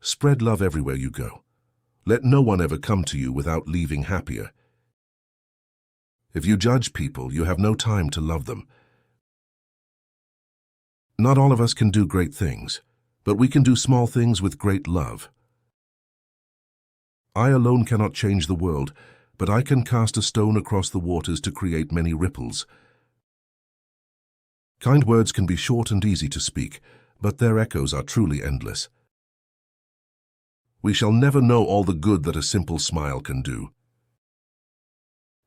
Spread love everywhere you go. Let no one ever come to you without leaving happier. If you judge people, you have no time to love them. Not all of us can do great things, but we can do small things with great love. I alone cannot change the world, but I can cast a stone across the waters to create many ripples. Kind words can be short and easy to speak, but their echoes are truly endless. We shall never know all the good that a simple smile can do.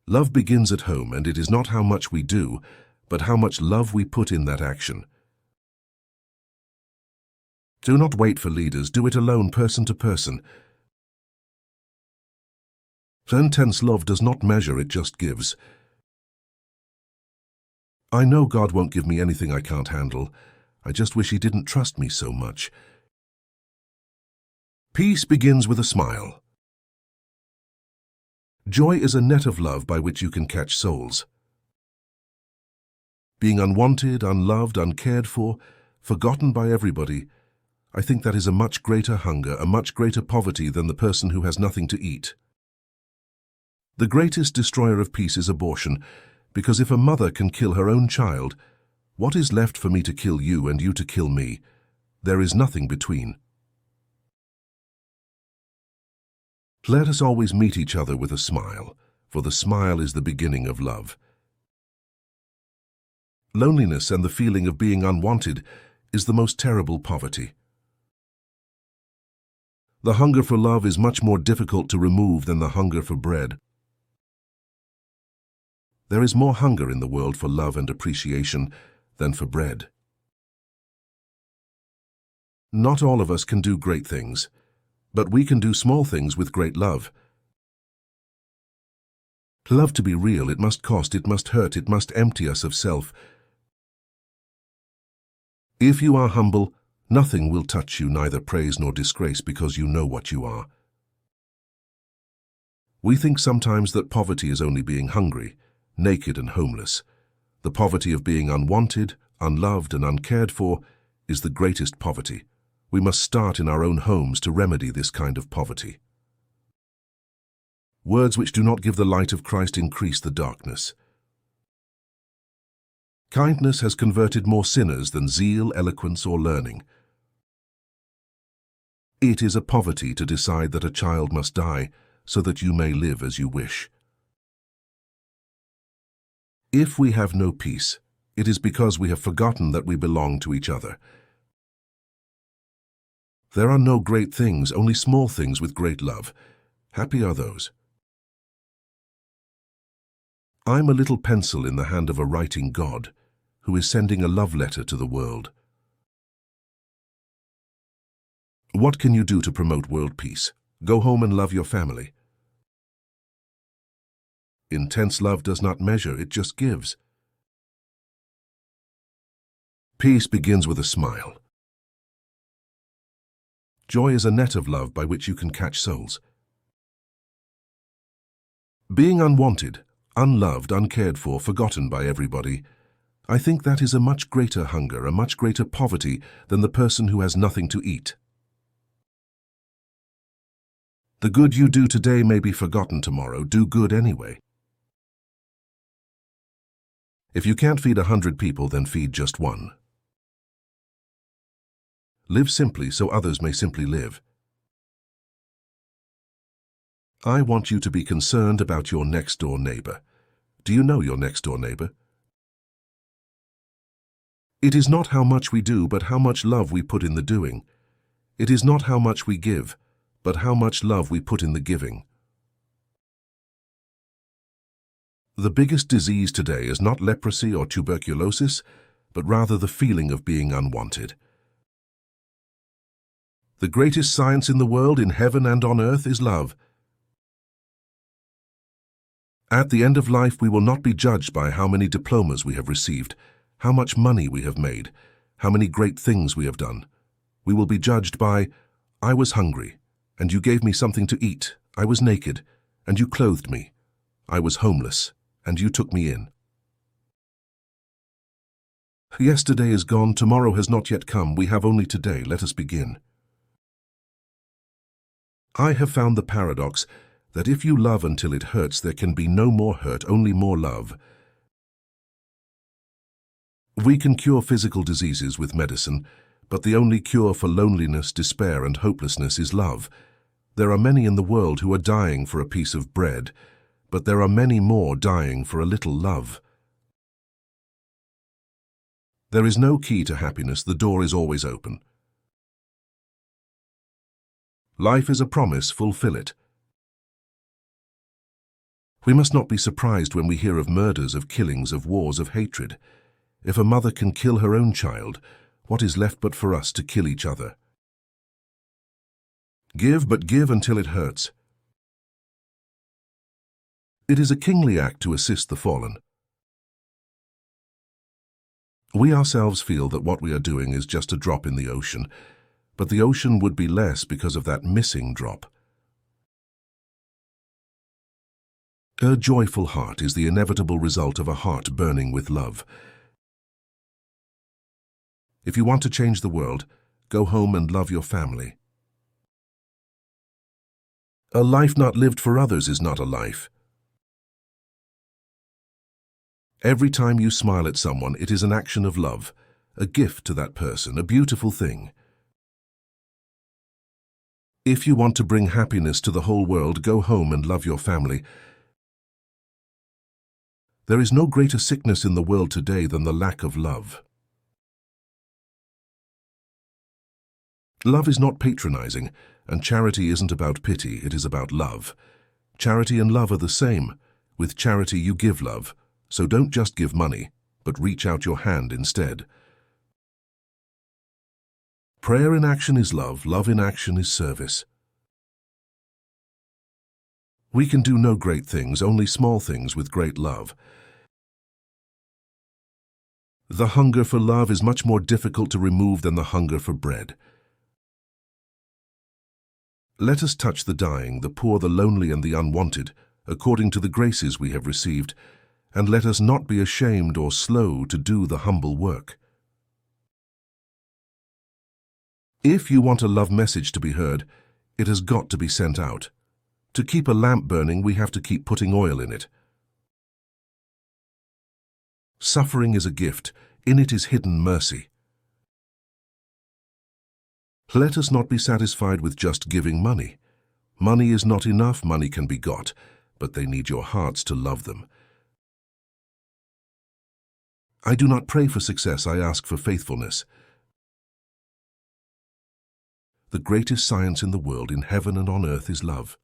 Love begins at home, and it is not how much we do, but how much love we put in that action. Do not wait for leaders, do it alone, person to person. Intense love does not measure, it just gives. I know God won't give me anything I can't handle. I just wish He didn't trust me so much. Peace begins with a smile. Joy is a net of love by which you can catch souls. Being unwanted, unloved, uncared for, forgotten by everybody, I think that is a much greater hunger, a much greater poverty than the person who has nothing to eat. The greatest destroyer of peace is abortion, because if a mother can kill her own child, what is left for me to kill you and you to kill me? There is nothing between. Let us always meet each other with a smile, for the smile is the beginning of love. Loneliness and the feeling of being unwanted is the most terrible poverty. The hunger for love is much more difficult to remove than the hunger for bread. There is more hunger in the world for love and appreciation than for bread. Not all of us can do great things, but we can do small things with great love. Love to be real, it must cost, it must hurt, it must empty us of self. If you are humble, nothing will touch you, neither praise nor disgrace, because you know what you are. We think sometimes that poverty is only being hungry, naked and homeless. The poverty of being unwanted, unloved and uncared for is the greatest poverty. We must start in our own homes to remedy this kind of poverty. Words which do not give the light of Christ increase the darkness. Kindness has converted more sinners than zeal, eloquence or learning. It is a poverty to decide that a child must die so that you may live as you wish. If we have no peace, it is because we have forgotten that we belong to each other. There are no great things, only small things with great love. Happy are those. I'm a little pencil in the hand of a writing God, who is sending a love letter to the world. What can you do to promote world peace? Go home and love your family. Intense love does not measure, it just gives. Peace begins with a smile. Joy is a net of love by which you can catch souls. Being unwanted, unloved, uncared for, forgotten by everybody, I think that is a much greater hunger, a much greater poverty than the person who has nothing to eat. The good you do today may be forgotten tomorrow. Do good anyway. If you can't feed 100 people, then feed just one. Live simply so others may simply live. I want you to be concerned about your next-door neighbor. Do you know your next-door neighbor? It is not how much we do, but how much love we put in the doing. It is not how much we give, but how much love we put in the giving. The biggest disease today is not leprosy or tuberculosis, but rather the feeling of being unwanted. The greatest science in the world, in heaven and on earth, is love. At the end of life, we will not be judged by how many diplomas we have received, how much money we have made, how many great things we have done. We will be judged by, I was hungry, and you gave me something to eat. I was naked, and you clothed me. I was homeless, and you took me in. Yesterday is gone, tomorrow has not yet come. We have only today. Let us begin. I have found the paradox that if you love until it hurts, there can be no more hurt, only more love. We can cure physical diseases with medicine, but the only cure for loneliness, despair, and hopelessness is love. There are many in the world who are dying for a piece of bread, but there are many more dying for a little love. There is no key to happiness, the door is always open. Life is a promise, fulfill it. We must not be surprised when we hear of murders, of killings, of wars, of hatred. If a mother can kill her own child, what is left but for us to kill each other? Give, but give until it hurts. It is a kingly act to assist the fallen. We ourselves feel that what we are doing is just a drop in the ocean, but the ocean would be less because of that missing drop. A joyful heart is the inevitable result of a heart burning with love. If you want to change the world, go home and love your family. A life not lived for others is not a life. Every time you smile at someone, it is an action of love, a gift to that person, a beautiful thing. If you want to bring happiness to the whole world, go home and love your family. There is no greater sickness in the world today than the lack of love. Love is not patronizing, and charity isn't about pity, it is about love. Charity and love are the same. With charity you give love, so don't just give money, but reach out your hand instead. Prayer in action is love, love in action is service. We can do no great things, only small things with great love. The hunger for love is much more difficult to remove than the hunger for bread. Let us touch the dying, the poor, the lonely, and the unwanted, according to the graces we have received, and let us not be ashamed or slow to do the humble work. If you want a love message to be heard, it has got to be sent out. To keep a lamp burning, we have to keep putting oil in it. Suffering is a gift, in it is hidden mercy. Let us not be satisfied with just giving money. Money is not enough, money can be got, but they need your hearts to love them. I do not pray for success, I ask for faithfulness. The greatest science in the world, in heaven and on earth, is love.